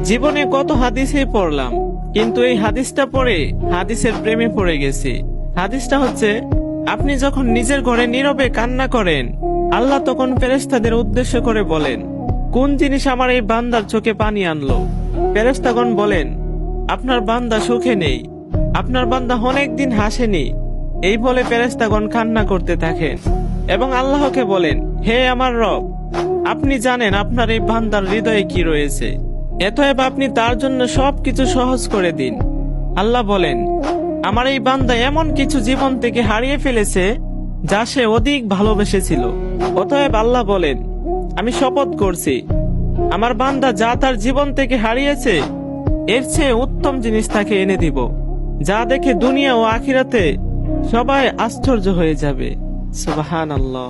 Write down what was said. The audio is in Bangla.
জীবনে কত হাদিসে পড়লাম, কিন্তু এই হাদিসটা পড়ে হাদিসের প্রেমে পড়ে গেছি। হাদিসটা হচ্ছে, আপনি যখন নিজের ঘরে নীরবে কান্না করেন, আল্লাহ তখন ফেরেশতাদের উদ্দেশ্য করে বলেন, কোন জিনিস আমার এই বান্দার চোখে পানি আনলো? ফেরেশতাগণ বলেন, আপনার বান্দা সুখে নেই, আপনার বান্দা অনেক দিন হাসেনি। এই বলে ফেরেশতাগণ কান্না করতে থাকেন এবং আল্লাহকে বলেন, হে আমার রব, আপনি জানেন আপনার এই বান্দার হৃদয়ে কি রয়েছে, অতএব আপনি তার জন্য সবকিছু সহজ করে দিন। আল্লাহ বলেন, আমার এই বান্দা এমন কিছু জীবন থেকে হারিয়ে ফেলেছে যা সে অধিক ভালোবেসেছিল। অতএব আল্লাহ বলেন, আমি শপথ করছি, আমার বান্দা যা তার জীবন থেকে হারিয়েছে এর চেয়ে উত্তম জিনিস তাকে এনে দিব, যা দেখে দুনিয়া ও আখিরাতে সবাই আশ্চর্য হয়ে যাবে। সুবহানাল্লাহ।